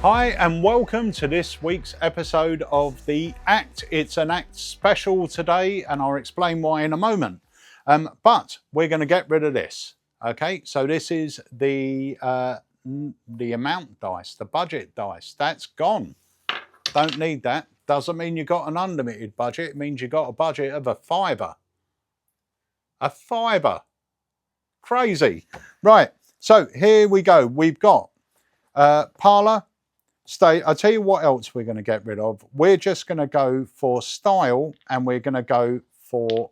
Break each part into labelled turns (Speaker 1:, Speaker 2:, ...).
Speaker 1: Hi and welcome to this week's episode of The Act. It's an Act special today and I'll explain why in a moment. But we're going to get rid of this. Okay, so this is the amount dice, the budget dice. That's gone. Don't need that. Doesn't mean you got an unlimited budget. It means you got a budget of a fiver. A fiver. Crazy. Right, so here we go. We've got Parlour. I'll tell you what else we're going to get rid of. We're just going to go for style and we're going to go for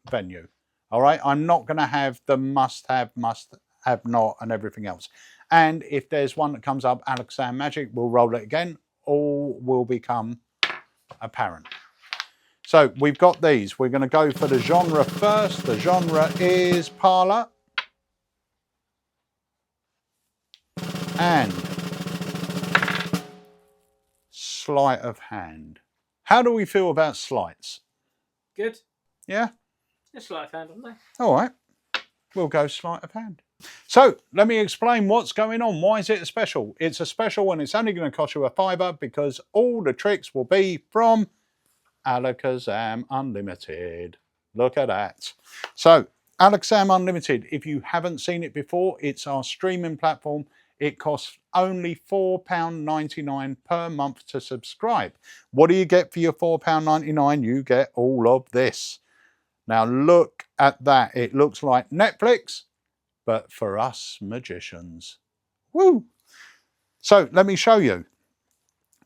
Speaker 1: venue. All right, I'm not going to have the must have not and everything else. And if there's one that comes up, Alakazam Magic, we'll roll it again. All will become apparent. So we've got these. We're going to go for the genre first. The genre is Parlour. And sleight of hand. How do we feel about sleights?
Speaker 2: Good.
Speaker 1: Yeah?
Speaker 2: Yeah, sleight of hand, aren't they?
Speaker 1: All right. We'll go sleight of hand. So let me explain what's going on. Why is it a special? It's a special and it's only going to cost you a fiver because all the tricks will be from Alakazam Unlimited. Look at that. So Alakazam Unlimited, if you haven't seen it before, it's our streaming platform. It costs only £4.99 per month to subscribe. What do you get for your £4.99? You get all of this. Now look at that. It looks like Netflix, but for us magicians. Woo! So let me show you.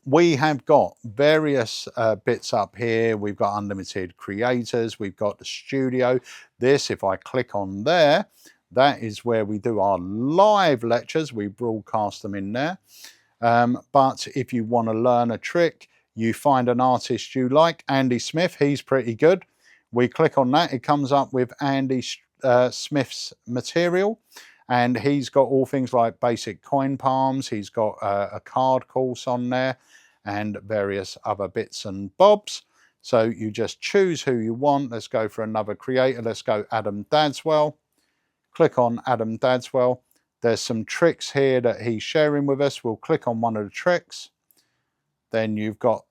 Speaker 1: We have got various bits up here. We've got unlimited creators. We've got the studio. This, if I click on there, that is where we do our live lectures. We broadcast them in there. But if you want to learn a trick, you find an artist you like. Andy Smith, he's pretty good. We click on that. It comes up with Andy Smith's material. And he's got all things like basic coin palms. He's got a card course on there and various other bits and bobs. So you just choose who you want. Let's go for another creator. Let's go Adam Dadswell. Click on Adam Dadswell. There's some tricks here that he's sharing with us. We'll click on one of the tricks. Then you've got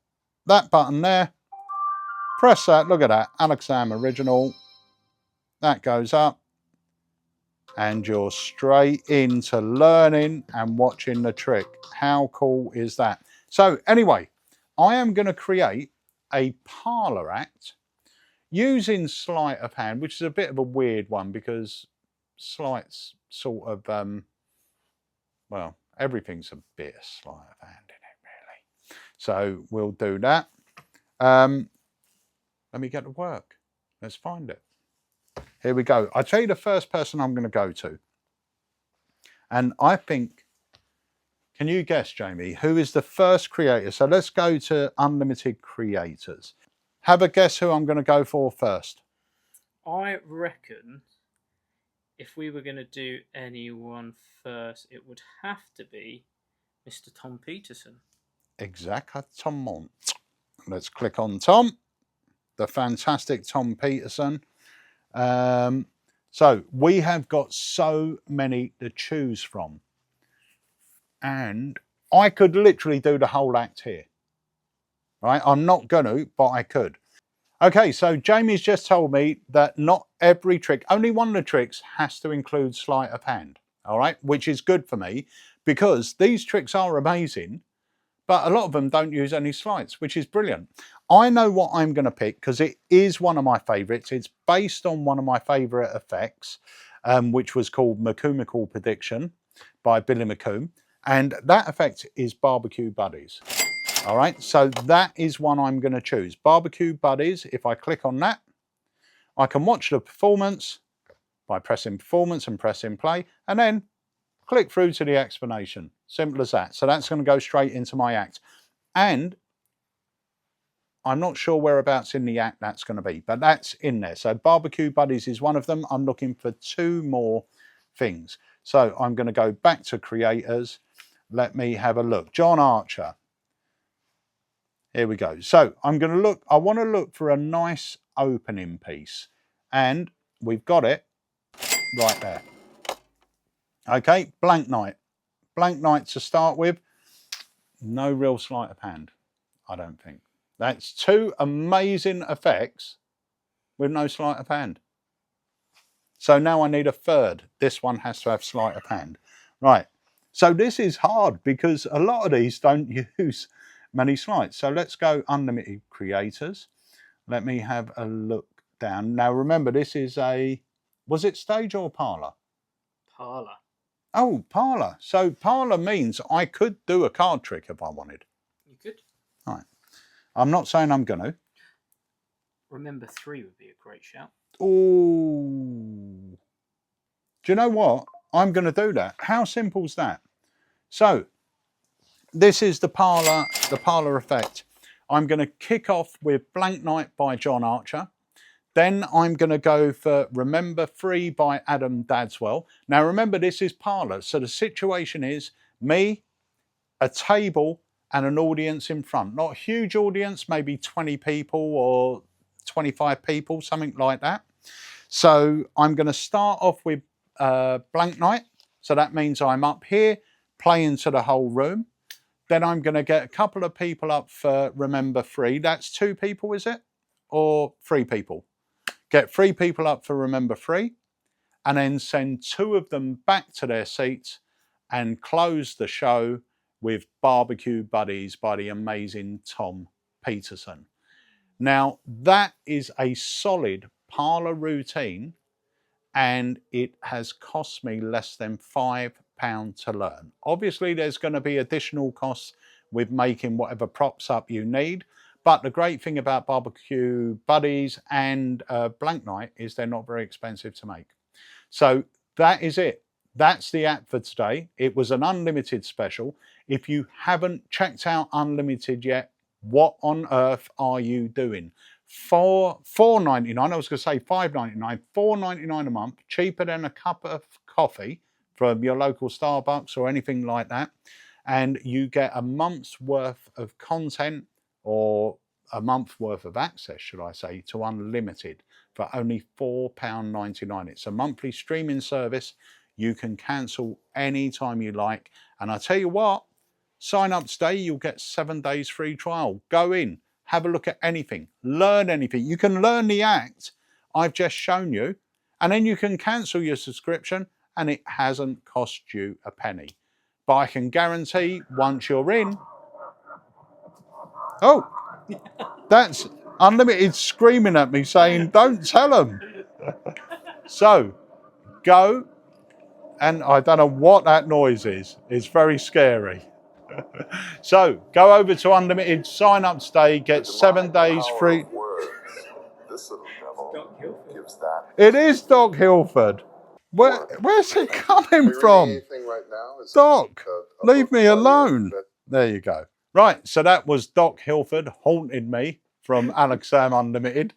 Speaker 1: that button there. Press that. Look at that. Alakazam Original. That goes up. And you're straight into learning and watching the trick. How cool is that? So anyway, I am going to create a parlour act using sleight of hand, which is a bit of a weird one because sleights sort of, well, everything's a bit of sleight of hand in it, really. So we'll do that. Let me get to work. Let's find it. Here we go. I'll tell you the first person I'm going to go to. And I think, can you guess, Jamie, who is the first creator? So let's go to Unlimited Creators. Have a guess who I'm going to go for first.
Speaker 2: I reckon if we were going to do anyone first, it would have to be Mr. Thom Peterson.
Speaker 1: Exactement. Let's click on Thom, the fantastic Thom Peterson. So we have got so many to choose from. And I could literally do the whole act here. Right? I'm not going to, but I could. Okay, so Jamie's just told me that not every trick, only one of the tricks has to include sleight of hand, all right, which is good for me because these tricks are amazing, but a lot of them don't use any sleights, which is brilliant. I know what I'm going to pick because it is one of my favourites. It's based on one of my favourite effects, which was called Macomical Prediction by Billy McComb, and that effect is Barbecue Buddies. All right, so that is one I'm going to choose. Barbecue Buddies, if I click on that, I can watch the performance by pressing performance and pressing play, and then click through to the explanation. Simple as that. So that's going to go straight into my act. And I'm not sure whereabouts in the act that's going to be, but that's in there. So Barbecue Buddies is one of them. I'm looking for two more things. So I'm going to go back to creators. Let me have a look. John Archer. Here we go. So I'm going to look, I want to look for a nice opening piece. And we've got it right there. Okay, Blank Knight. Blank Knight to start with. no real sleight of hand, I don't think. That's two amazing effects with no sleight of hand. So now I need a third. This one has to have sleight of hand. Right, so this is hard because a lot of these don't use many sleights. So let's go unlimited creators. Let me have a look down. Now remember, this is a, was it stage or parlour?
Speaker 2: Parlour.
Speaker 1: Oh, parlour. So parlour means I could do a card trick if I wanted.
Speaker 2: You could.
Speaker 1: Right. I'm not saying I'm going to.
Speaker 2: Remember 3 would be a great shout.
Speaker 1: Oh. Do you know what? I'm going to do that. How simple is that? So this is the parlour effect. I'm going to kick off with Blank Night by John Archer. Then I'm going to go for Remember 3 by Adam Dadswell. Now remember, this is parlour. So the situation is me, a table and an audience in front. Not a huge audience, maybe 20 people or 25 people, something like that. So I'm going to start off with Blank Night. So that means I'm up here playing to the whole room. Then I'm going to get a couple of people up for Remember 3. That's 2 people, is it? Or 3 people? Get 3 people up for Remember 3, and then send 2 of them back to their seats and close the show with Barbecue Buddies by the amazing Thom Peterson. Now, that is a solid parlour routine, and it has cost me less than £5 to learn. Obviously, there's going to be additional costs with making whatever props up you need. But the great thing about Barbecue Buddies and Blank Night is they're not very expensive to make. So that is it. That's the app for today. It was an unlimited special. If you haven't checked out Unlimited yet, what on earth are you doing? For $4.99, I was going to say $5.99, $4.99 a month, cheaper than a cup of coffee from your local Starbucks or anything like that. And you get a month's worth of content, or a month worth of access, should I say, to Unlimited for only £4.99. It's a monthly streaming service. You can cancel anytime you like. And I tell you what, sign up today, you'll get 7 days free trial. Go in, have a look at anything, learn anything. You can learn the act I've just shown you, and then you can cancel your subscription and it hasn't cost you a penny. But I can guarantee once you're in, oh, that's Unlimited screaming at me saying, don't tell them. So go, and I don't know what that noise is. It's very scary. So go over to Unlimited, sign up today, get 7 days free.
Speaker 3: This little devil gives that.
Speaker 1: It is Doc Hilford. Where's it coming from?
Speaker 3: Right now is
Speaker 1: Doc, leave me alone. There you go. Right, so that was Doc Hilford, Haunted Me from Alakazam Unlimited.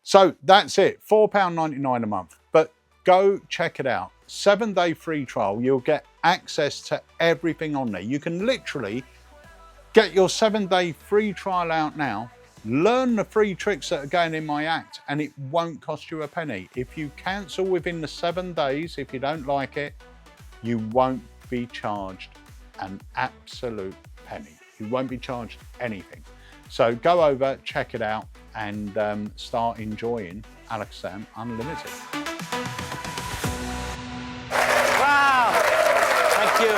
Speaker 1: So that's it, £4.99 a month. But go check it out. 7-day free trial. You'll get access to everything on there. You can literally get your 7-day free trial out now. Learn the free tricks that are going in my act, and it won't cost you a penny. If you cancel within the 7 days, if you don't like it, you won't be charged an absolute penny. You won't be charged anything. So go over, check it out, and start enjoying Alakazam Unlimited.
Speaker 4: Wow! Thank you.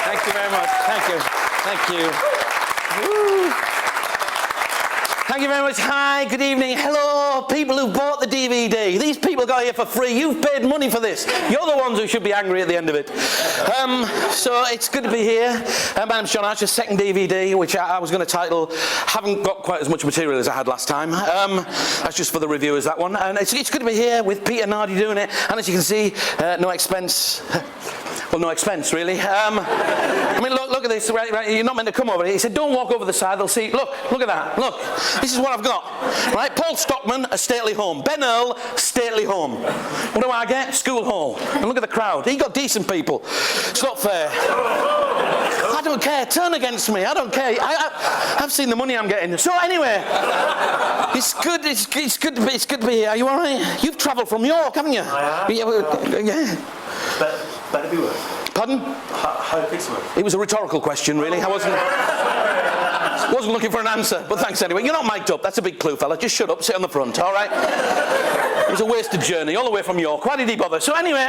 Speaker 4: Thank you very much. Thank you. Thank you. Woo. Thank you very much. Hi, good evening. Hello, people who bought the DVD. These people got here for free. You've paid money for this. You're the ones who should be angry at the end of it. So it's good to be here. My name's John Archer's second DVD, which I was going to title, haven't got quite as much material as I had last time. That's just for the reviewers, that one. And it's good to be here with Peter Nardi doing it. And as you can see, no expense. Well, no expense, really. I mean, look at this. Right, you're not meant to come over here. He said, don't walk over the side. They'll see. Look at that. Look. This is what I've got. Right? Paul Stockman, a stately home. Ben Earl, stately home. What do I get? School hall. And look at the crowd. He got decent people. It's not fair. I don't care. Turn against me. I don't care. I've seen the money I'm getting. So anyway, it's good. It's good to be here. Are you all right? You've travelled from York, haven't you?
Speaker 5: I have.
Speaker 4: Yeah.
Speaker 5: But Better be worth.
Speaker 4: Pardon?
Speaker 5: Hope it's worth.
Speaker 4: It was a rhetorical question, really. I wasn't looking for an answer, but thanks anyway. You're not mic'd up. That's a big clue, fella. Just shut up, sit on the front, all right? It was a wasted journey all the way from York. Why did he bother? So anyway,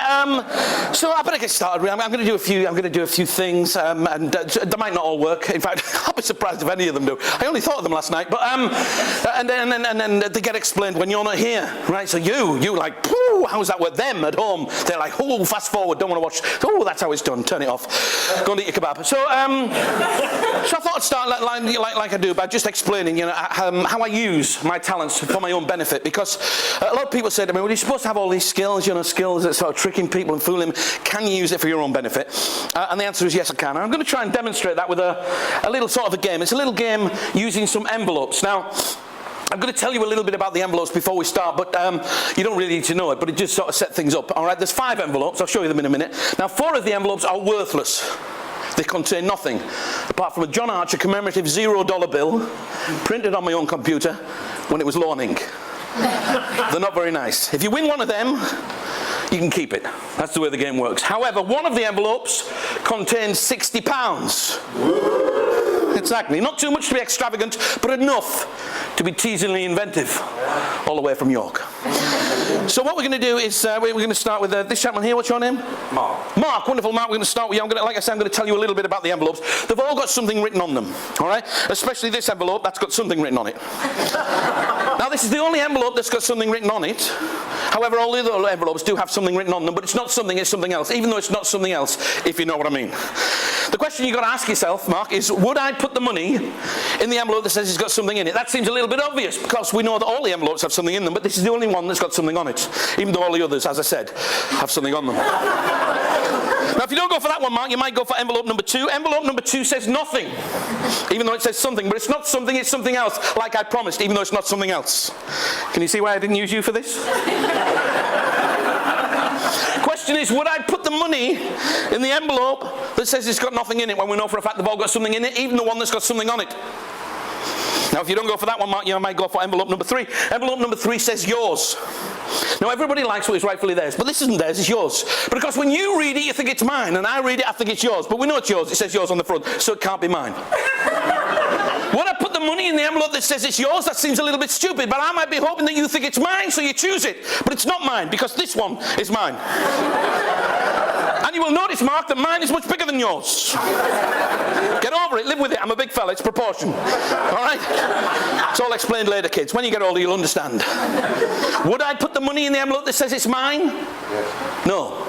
Speaker 4: so I better get started. Really. I'm going to do a few things, and they might not all work. In fact, I'll be surprised if any of them do. I only thought of them last night, but and then they get explained when you're not here, right? So you like, pooh, how's that with them at home? They're like, oh, fast forward, don't want to watch. Oh, that's how it's done. Turn it off. Go and eat your kebab. So I thought I'd start like I do by just explaining, how I use my talents for my own benefit, because a lot of people say to me, well, you're supposed to have all these skills, skills that sort of tricking people and fooling them. Can you use it for your own benefit? And the answer is yes, I can. And I'm going to try and demonstrate that with a little sort of a game. It's a little game using some envelopes. Now, I'm going to tell you a little bit about the envelopes before we start, but you don't really need to know it, but it just sort of set things up. All right, there's 5 envelopes. I'll show you them in a minute. Now, 4 of the envelopes are worthless. They contain nothing, apart from a John Archer commemorative $0 bill, printed on my own computer when it was loaning. They're not very nice. If you win one of them, you can keep it. That's the way the game works. However, one of the envelopes contains £60. Exactly. Not too much to be extravagant, but enough to be teasingly inventive, all the way from York. So what we're going to do is we're going to start with this gentleman here. What's your name?
Speaker 5: Mark.
Speaker 4: Mark, wonderful. Mark, we're going to start with you. Like I said, I'm going to tell you a little bit about the envelopes. They've all got something written on them, all right? Especially this envelope, that's got something written on it. Now, this is the only envelope that's got something written on it. However, all the other envelopes do have something written on them, but it's not something, it's something else, even though it's not something else, if you know what I mean. The question you've got to ask yourself, Mark, is would I put the money in the envelope that says it's got something in it? That seems a little bit obvious, because we know that all the envelopes have something in them, but this is the only one that's got something on it, even though all the others, as I said, have something on them. Now, if you don't go for that one, Mark, you might go for envelope number 2. Envelope number 2 says nothing, even though it says something, but it's not something, it's something else, like I promised, even though it's not something else. Can you see why I didn't use you for this? Question is, would I put the money in the envelope that says it's got nothing in it, when we know for a fact they've all got something in it, even the one that's got something on it? Now, if you don't go for that one, Mark, you might go for envelope number 3. Envelope number 3 says yours. Now, everybody likes what is rightfully theirs, but this isn't theirs, it's yours. But of course, when you read it, you think it's mine, and I read it, I think it's yours. But we know it's yours, it says yours on the front, so it can't be mine. Would I put the money in the envelope that says it's yours? That seems a little bit stupid, but I might be hoping that you think it's mine, so you choose it. But it's not mine, because this one is mine. And you will notice, Mark, that mine is much bigger than yours. Get over it, live with it. I'm a big fella, it's proportion. All right? It's all explained later, kids. When you get older, you'll understand. Would I put the money in the envelope that says it's mine? No.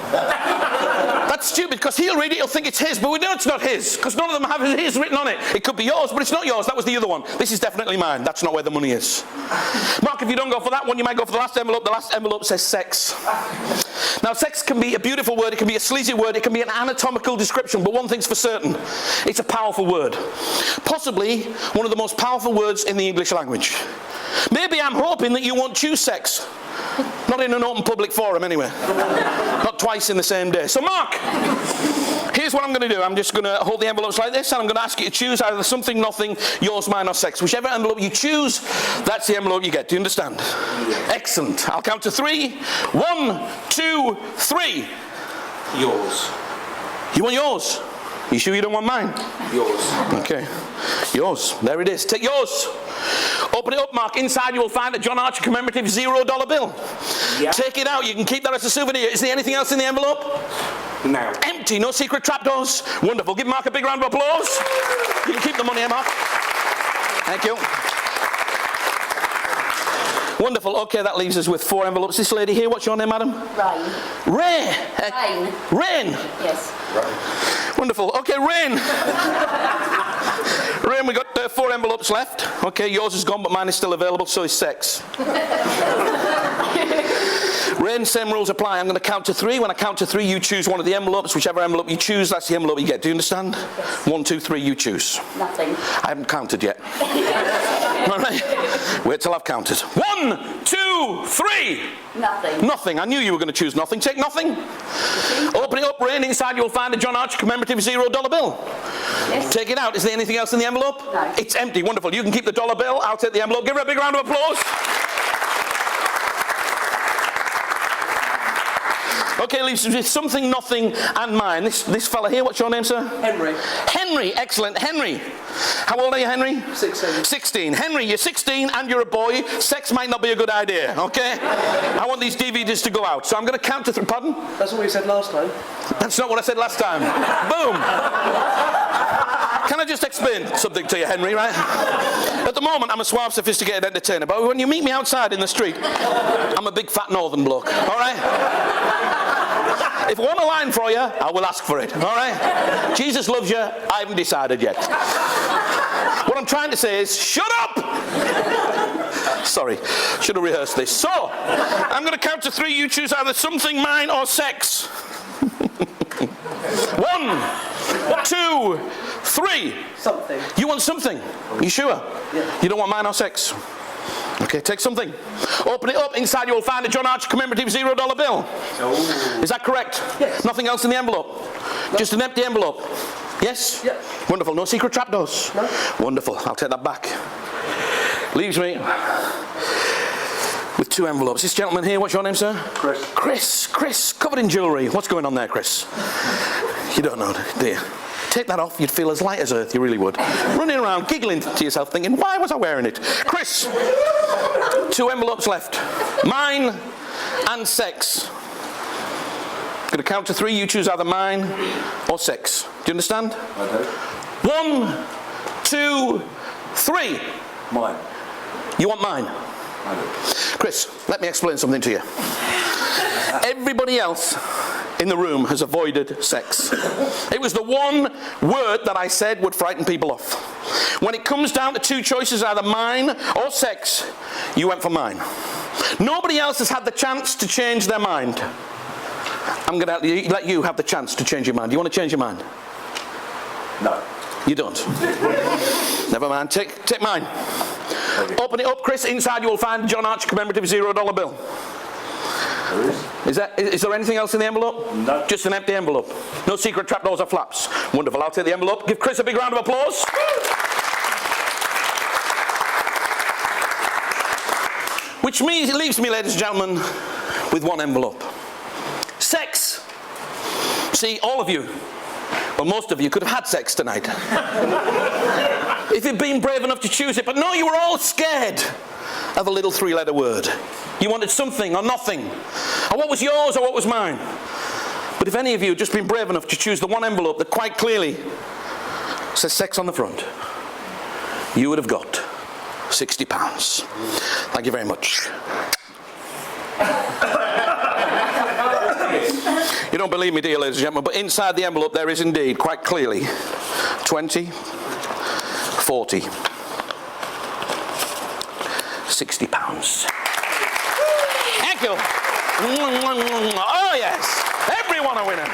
Speaker 4: That's stupid, because he'll read it, he'll think it's his, but we know it's not his, because none of them have his written on it. It could be yours, but it's not yours. That was the other one. This is definitely mine. That's not where the money is. Mark, if you don't go for that one, you might go for the last envelope. The last envelope says sex. Now, sex can be a beautiful word, it can be a sleazy word, it can be an anatomical description, but one thing's for certain, it's a powerful word. Possibly one of the most powerful words in the English language. Maybe I'm hoping that you won't choose sex. Not in an open public forum, anyway. Not twice in the same day. So, Mark, here's what I'm going to do. I'm just going to hold the envelopes like this, and I'm going to ask you to choose either something, nothing, yours, mine, or sex. Whichever envelope you choose, that's the envelope you get. Do you understand? Excellent. I'll count to 3. 1, 2, 3.
Speaker 5: Yours.
Speaker 4: You want yours? You sure you don't want mine?
Speaker 5: Yours.
Speaker 4: Okay. Yours. There it is. Take yours. Open it up, Mark. Inside you will find a John Archer commemorative $0 bill.
Speaker 5: Yeah.
Speaker 4: Take it out. You can keep that as a souvenir. Is there anything else in the envelope?
Speaker 5: No.
Speaker 4: Empty. No secret trapdoors. Wonderful. Give Mark a big round of applause. You can keep the money here, Mark. Thank you. Wonderful. Okay, that leaves us with 4 envelopes. This lady here, what's your name, madam?
Speaker 6: Rain.
Speaker 4: Rain.
Speaker 6: Rain.
Speaker 4: Rain.
Speaker 6: Yes.
Speaker 4: Wonderful. Okay, Rain. Rain, we got 4 envelopes left. Okay, yours is gone, but mine is still available, so is sex. Rain, same rules apply. I'm going to count to 3. When I count to 3, you choose one of the envelopes. Whichever envelope you choose, that's the envelope you get. Do you understand?
Speaker 6: Yes.
Speaker 4: 1, 2, 3, you choose.
Speaker 6: Nothing.
Speaker 4: I haven't counted yet. All right. Wait till I've counted. 1, 2, 3.
Speaker 6: Nothing.
Speaker 4: Nothing. I knew you were going to choose nothing. Take nothing. Open it up, Rain. Inside you'll find a John Archer commemorative $0 bill.
Speaker 6: Yes.
Speaker 4: Take it out. Is there anything else in the envelope?
Speaker 6: No.
Speaker 4: It's empty. Wonderful. You can keep the dollar bill. I'll take the envelope. Give her a big round of applause. Okay, leaves us with something, nothing, and mine. This fella here, what's your name, sir?
Speaker 7: Henry.
Speaker 4: Henry, excellent. Henry. How old are you, Henry?
Speaker 7: 16.
Speaker 4: 16. Henry, you're 16 and you're a boy. Sex might not be a good idea, okay? I want these DVDs to go out. So I'm going to count to three. Pardon?
Speaker 7: That's what we said last time.
Speaker 4: That's not what I said last time. Boom. Can I just explain something to you, Henry, right? At the moment, I'm a suave, sophisticated entertainer, but when you meet me outside in the street, I'm a big, fat northern bloke, all right? If I want a line for you, I will ask for it, all right? Jesus loves you, I haven't decided yet. What I'm trying to say is, shut up! Sorry, should have rehearsed this. So, I'm going to count to three. You choose either something, mine, or sex. 1, 2, 3.
Speaker 7: Something.
Speaker 4: You want something? You sure?
Speaker 7: Yeah.
Speaker 4: You don't want mine or sex? Okay, take something. Open it up. Inside you will find a John Archer commemorative $0 bill. Oh. Is that correct?
Speaker 7: Yes.
Speaker 4: Nothing else in the envelope? No. Just an empty envelope? Yes?
Speaker 7: Yeah.
Speaker 4: Wonderful. No secret trapdoors?
Speaker 7: No.
Speaker 4: Wonderful. I'll take that back. Leaves me with 2 envelopes. This gentleman here, what's your name, sir?
Speaker 3: Chris.
Speaker 4: Chris, covered in jewellery. What's going on there, Chris? You don't know, do you? Take that off, you'd feel as light as earth, you really would. Running around, giggling to yourself, thinking, why was I wearing it? Chris, 2 envelopes left. Mine and sex. Going to count to 3, you choose either mine or sex. Do you understand?
Speaker 3: I do.
Speaker 4: 1, 2, 3.
Speaker 3: Mine.
Speaker 4: You want mine?
Speaker 3: I do.
Speaker 4: Chris, let me explain something to you. Everybody else in the room has avoided sex. It was the one word that I said would frighten people off. When it comes down to 2 choices, either mine or sex, you went for mine. Nobody else has had the chance to change their mind. I'm going to let you have the chance to change your mind. Do you want to change your mind?
Speaker 3: No.
Speaker 4: You don't. Never mind. Take mine.
Speaker 3: Okay.
Speaker 4: Open it up, Chris. Inside you will find John Archer commemorative $0 bill.
Speaker 3: There is.
Speaker 4: Is there anything else in the envelope?
Speaker 3: No.
Speaker 4: Just an empty envelope. No secret trapdoors or flaps. Wonderful. I'll take the envelope. Give Chris a big round of applause. Which means it leaves me, ladies and gentlemen, with 1 envelope. Sex. See, all of you, well, most of you could have had sex tonight. If you'd been brave enough to choose it, but no, you were all scared of a little 3-letter word. You wanted something or nothing, or what was yours or what was mine. But if any of you had just been brave enough to choose the 1 envelope that quite clearly says sex on the front, you would have got £60. Thank you very much. You don't believe me, do you, ladies and gentlemen? But inside the envelope there is indeed, quite clearly, 20, 40, £60. Thank you. Oh, yes. Everyone a winner.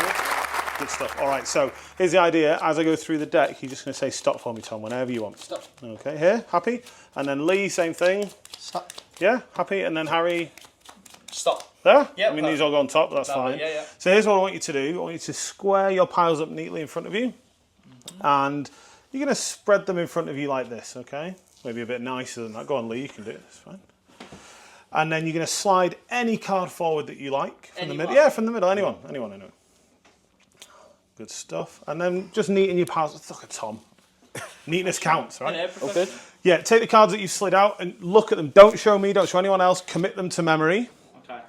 Speaker 1: Good stuff. All right, so here's the idea. As I go through the deck, you're just going to say stop for me, Tom, whenever you want.
Speaker 7: Stop.
Speaker 1: Okay, here, happy? And then Lee, same thing.
Speaker 7: Stop.
Speaker 1: Yeah, happy? And then Harry,
Speaker 7: Stop.
Speaker 1: there?
Speaker 7: Yeah,
Speaker 1: I mean, these all go on top, but that's fine.
Speaker 7: Yeah, yeah.
Speaker 1: So here's what I want you to do. I want you to square your piles up neatly in front of you. And you're going to spread them in front of you like this, okay? Maybe a bit nicer than that. Go on, Lee, you can do it. It's fine. And then you're going to slide any card forward that you like from the middle. Yeah, from the middle. Anyone. Good stuff. And then just neaten your piles. Look at Tom. Neatness counts, right?
Speaker 7: Okay.
Speaker 1: Yeah, take the cards that you've slid out and look at them. Don't show me, don't show anyone else. Commit them to memory.
Speaker 2: Okay.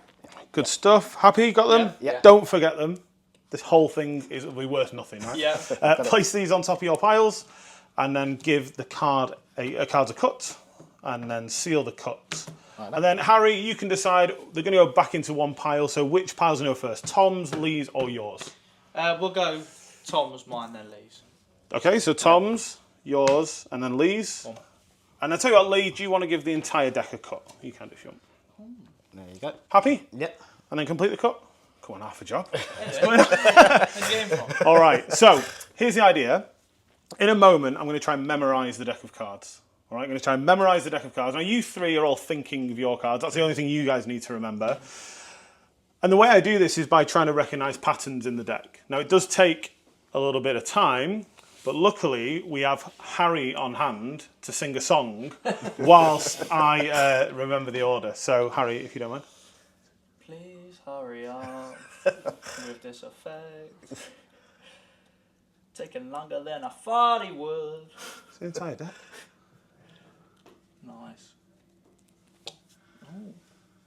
Speaker 1: Good stuff. Happy? Got them?
Speaker 7: Yeah.
Speaker 1: Don't forget them. This whole thing will be worth nothing, right?
Speaker 2: Yeah.
Speaker 1: Place these on top of your piles and then give the cards a cut and then seal the cut. And then, Harry, you can decide. They're going to go back into 1 pile, so which pile's going to go first? Tom's, Lee's, or yours?
Speaker 2: We'll go Tom's, mine, then Lee's.
Speaker 1: Okay, so Tom's, yours, and then Lee's. And I'll tell you what, Lee, do you want to give the entire deck a cut? You can if you want.
Speaker 7: There you go.
Speaker 1: Happy?
Speaker 7: Yep.
Speaker 1: And then complete the cut? Come on, half a job.
Speaker 2: Yeah.
Speaker 1: All right, so here's the idea. In a moment, I'm going to try and memorise the deck of cards. All right, I'm going to try and memorise the deck of cards. Now, you 3 are all thinking of your cards. That's the only thing you guys need to remember. And the way I do this is by trying to recognise patterns in the deck. Now, it does take a little bit of time, but luckily we have Harry on hand to sing a song whilst I remember the order. So, Harry, if you don't mind.
Speaker 2: Please hurry up. With this effect. Taking longer than I thought he would.
Speaker 1: It's the entire deck.
Speaker 2: Nice.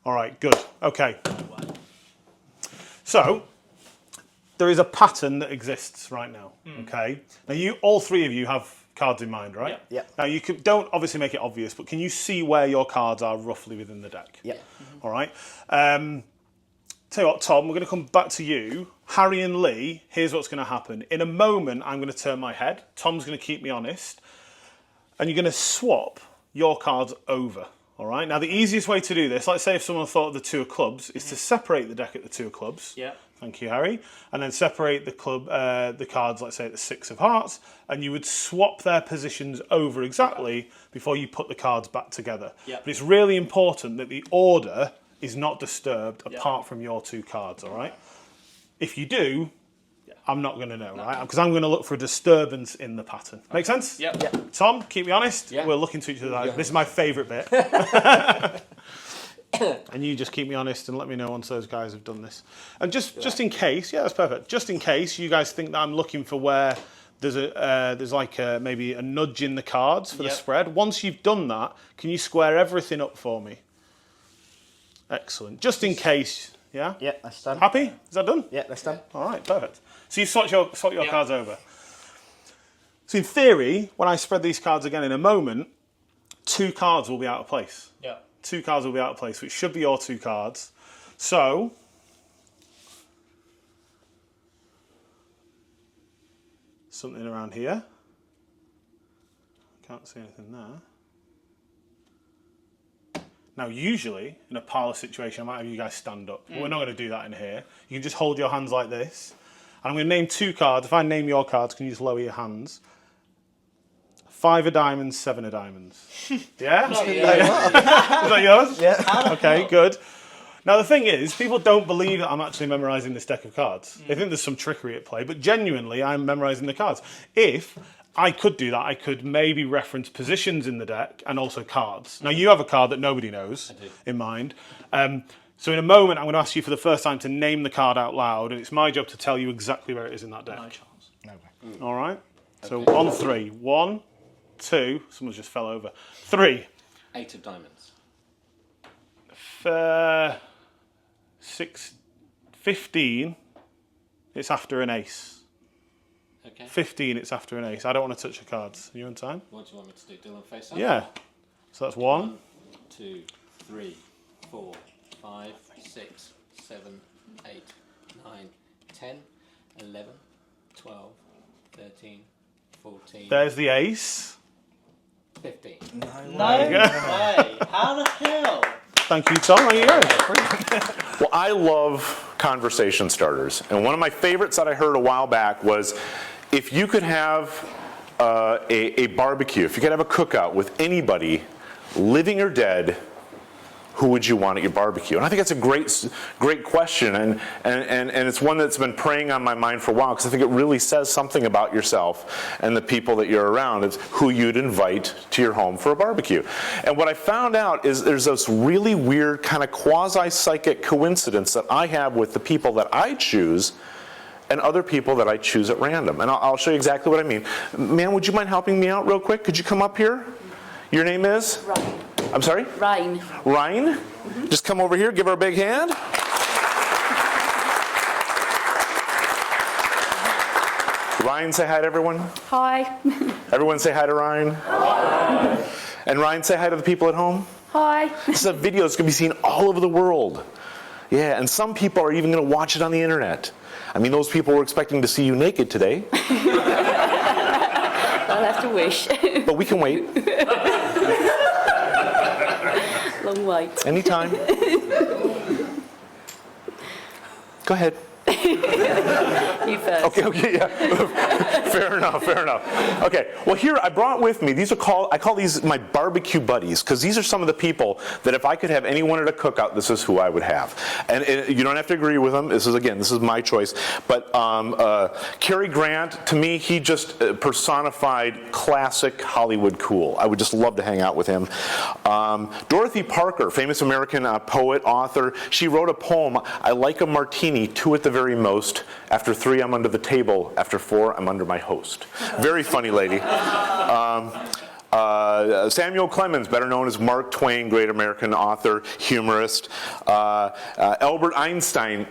Speaker 8: All right, good. Okay. So, there is a pattern that exists right now. Okay. Now, all three of you have cards in mind, right?
Speaker 7: Yeah.
Speaker 8: Now, don't obviously make it obvious, but can you see where your cards are roughly within the deck?
Speaker 7: Yeah.
Speaker 8: All right. Tell you what, Tom, we're going to come back to you. Harry and Lee, here's what's going to happen. In a moment, I'm going to turn my head. Tom's going to keep me honest. And you're going to swap your cards over. All right. Now, the easiest way to do this, let's say if someone thought of the 2 of clubs, is to separate the deck at the 2 of clubs.
Speaker 2: Yeah.
Speaker 8: Thank you, Harry. And then separate the cards, let's say at the 6 of hearts, and you would swap their positions over exactly before you put the cards back together.
Speaker 2: Yeah.
Speaker 8: But it's really important that the order is not disturbed apart from your 2 cards, all right? If you do, I'm not going to know, right? Because I'm going to look for a disturbance in the pattern. Make sense?
Speaker 2: Yep.
Speaker 8: Tom, keep me honest.
Speaker 5: Yeah.
Speaker 8: We're looking to each other. This is my favourite bit. And you just keep me honest and let me know once those guys have done this. And just in case, that's perfect. Just in case you guys think that I'm looking for where there's like maybe a nudge in the cards for the spread. Once you've done that, can you square everything up for me? Excellent. Just in case, yeah?
Speaker 7: Yeah, that's done.
Speaker 8: Happy? Is that done?
Speaker 7: Yeah, that's done.
Speaker 8: All right, perfect. So you've swapped your cards over. So in theory, when I spread these cards again in a moment, 2 cards will be out of place.
Speaker 2: Yeah.
Speaker 8: 2 cards will be out of place, which should be your 2 cards. So, something around here. Can't see anything there. Now, usually, in a parlour situation, I might have you guys stand up. But we're not going to do that in here. You can just hold your hands like this. And I'm going to name 2 cards. If I name your cards, can you just lower your hands? 5 of diamonds, 7 of diamonds. Yeah? Is that yours?
Speaker 7: Yeah.
Speaker 8: Okay, good. Now, the thing is, people don't believe that I'm actually memorising this deck of cards. They think there's some trickery at play, but genuinely, I'm memorising the cards. If I could do that, I could maybe reference positions in the deck and also cards. Now, you have a card that nobody knows in mind. So in a moment, I'm going to ask you for the first time to name the card out loud, and it's my job to tell you exactly where it is in that deck.
Speaker 2: No chance.
Speaker 7: No way.
Speaker 8: All right? So on 3. 1, 2. Someone just fell over. 3.
Speaker 5: 8 of diamonds.
Speaker 8: 6, 15. It's after an ace.
Speaker 5: Okay.
Speaker 8: 15, it's after an ace. I don't want to touch the cards. Are you on time?
Speaker 5: What do you want me to do? Do them face up?
Speaker 8: Yeah. So that's 1.
Speaker 5: 1, 2, 3, 4, 5, 6, 7, 8, 9, 10, 11, 12, 13, 14,
Speaker 8: There's the ace.
Speaker 5: 15.
Speaker 2: No way. How the hell?
Speaker 8: Thank you, Tom. There you go.
Speaker 9: Well, I love conversation starters. And one of my favorites that I heard a while back was if you could have a barbecue, if you could have a cookout with anybody, living or dead, who would you want at your barbecue? And I think that's a great question, and it's one that's been preying on my mind for a while, because I think it really says something about yourself and the people that you're around. It's who you'd invite to your home for a barbecue. And what I found out is there's this really weird kind of quasi-psychic coincidence that I have with the people that I choose and other people that I choose at random. And I'll show you exactly what I mean. Ma'am, would you mind helping me out real quick? Could you come up here? Your name is?
Speaker 6: Ryan.
Speaker 9: I'm sorry?
Speaker 6: Ryan.
Speaker 9: Ryan? Just come over here, give her a big hand. Ryan, say hi to everyone.
Speaker 6: Hi.
Speaker 9: Everyone say hi to Ryan. Hi. And Ryan, say hi to the people at home.
Speaker 6: Hi.
Speaker 9: This is a video that's going to be seen all over the world. Yeah, and some people are even going to watch it on the internet. I mean, those people were expecting to see you naked today.
Speaker 6: I'll have to wish.
Speaker 9: But we can wait.
Speaker 6: Long wait.
Speaker 9: Anytime. Go ahead.
Speaker 6: You first.
Speaker 9: Okay, yeah. Fair enough, fair enough. Okay, well here I brought with me, these are called, I call these my barbecue buddies, because these are some of the people that if I could have anyone at a cookout, this is who I would have. And you don't have to agree with them, this is my choice. But Cary Grant, to me, he just personified classic Hollywood cool. I would just love to hang out with him. Dorothy Parker, famous American poet, author, she wrote a poem, I like a martini, 2 at the very most. After 3, I'm under the table. After 4, I'm under my host. Very funny lady. Samuel Clemens, better known as Mark Twain, great American author, humorist. Albert Einstein.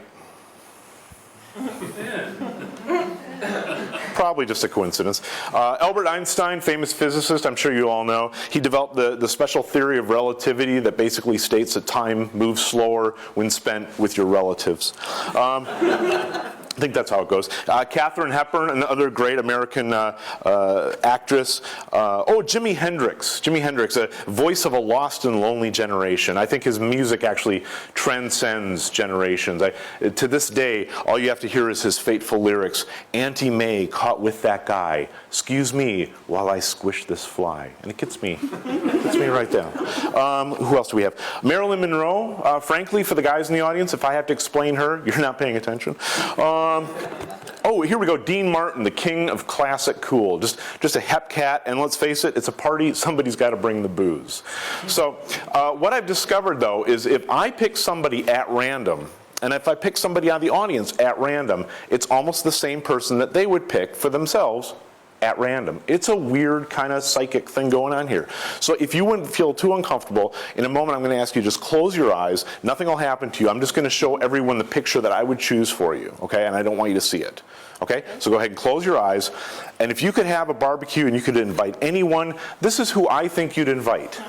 Speaker 9: Probably just a coincidence. Albert Einstein, famous physicist, I'm sure you all know. He developed the special theory of relativity that basically states that time moves slower when spent with your relatives. I think that's how it goes. Katharine Hepburn, another great American actress. Jimi Hendrix. Jimi Hendrix, a voice of a lost and lonely generation. I think his music actually transcends generations. To this day, all you have to hear is his fateful lyrics. Auntie May caught with that guy. Excuse me while I squish this fly. And it gets me right down. Who else do we have? Marilyn Monroe. Frankly, for the guys in the audience, if I have to explain her, you're not paying attention. Here we go. Dean Martin, the king of classic cool. Just a hep cat, and let's face it, it's a party. Somebody's got to bring the booze. So what I've discovered, though, is if I pick somebody at random, and if I pick somebody out of the audience at random, it's almost the same person that they would pick for themselves at random. It's a weird kind of psychic thing going on here. So if you wouldn't feel too uncomfortable, in a moment I'm going to ask you just close your eyes. Nothing will happen to you. I'm just going to show everyone the picture that I would choose for you, okay? And I don't want you to see it, okay? So go ahead and close your eyes. And if you could have a barbecue and you could invite anyone, this is who I think you'd invite.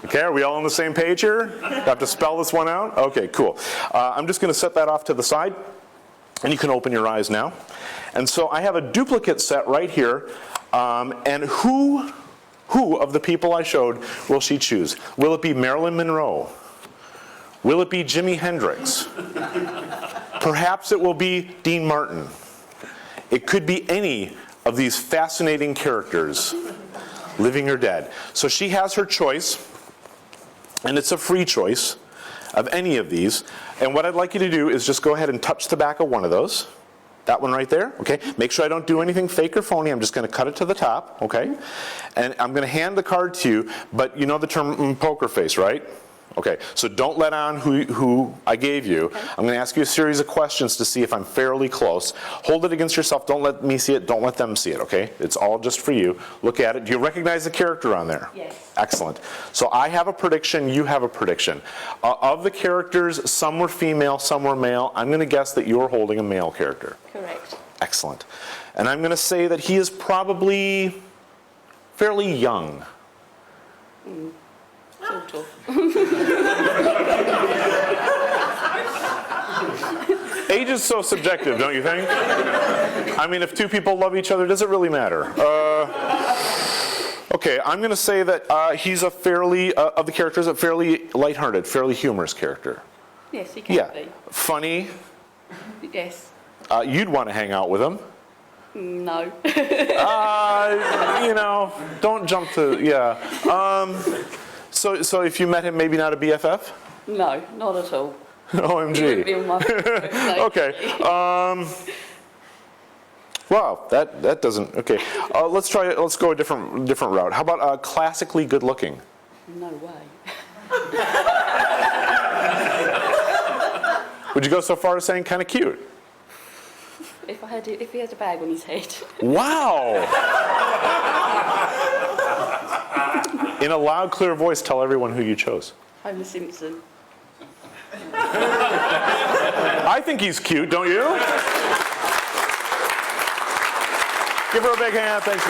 Speaker 9: Okay, are we all on the same page here? Do I have to spell this one out? Okay, cool. I'm just going to set that off to the side. And you can open your eyes now. And so I have a duplicate set right here. And who of the people I showed will she choose? Will it be Marilyn Monroe? Will it be Jimi Hendrix? Perhaps it will be Dean Martin. It could be any of these fascinating characters, living or dead. So she has her choice, and it's a free choice of any of these. And what I'd like you to do is just go ahead and touch the back of one of those. That one right there, okay? Make sure I don't do anything fake or phony. I'm just going to cut it to the top, okay? And I'm going to hand the card to you, but you know the term poker face, right? Okay, so don't let on who I gave you. Okay. I'm going to ask you a series of questions to see if I'm fairly close. Hold it against yourself. Don't let me see it. Don't let them see it, okay? It's all just for you. Look at it. Do you recognize the character on there?
Speaker 6: Yes.
Speaker 9: Excellent. So I have a prediction. You have a prediction. Of the characters, some were female, some were male. I'm going to guess that you're holding a male character.
Speaker 6: Correct.
Speaker 9: Excellent. And I'm going to say that he is probably fairly young.
Speaker 6: Sort of.
Speaker 9: Age is so subjective, don't you think? I mean, if 2 people love each other, does it really matter? Okay, I'm going to say that he's a fairly, of the characters, a fairly lighthearted, fairly humorous character.
Speaker 6: Yes, he can be.
Speaker 9: Funny.
Speaker 6: Yes.
Speaker 9: You'd want to hang out with him.
Speaker 6: No.
Speaker 9: You know, don't jump to, yeah. So if you met him, maybe not a BFF?
Speaker 6: No, not at all.
Speaker 9: OMG.
Speaker 6: He wouldn't be on my no.
Speaker 9: Okay. Wow, that doesn't. Okay. Let's go a different route. How about classically good looking?
Speaker 6: No way.
Speaker 9: Would you go so far as saying kind of cute?
Speaker 6: If he had a bag on his head.
Speaker 9: Wow. In a loud, clear voice, tell everyone who you chose.
Speaker 6: Homer Simpson.
Speaker 9: I think he's cute, don't you? Give her a big hand. Thanks,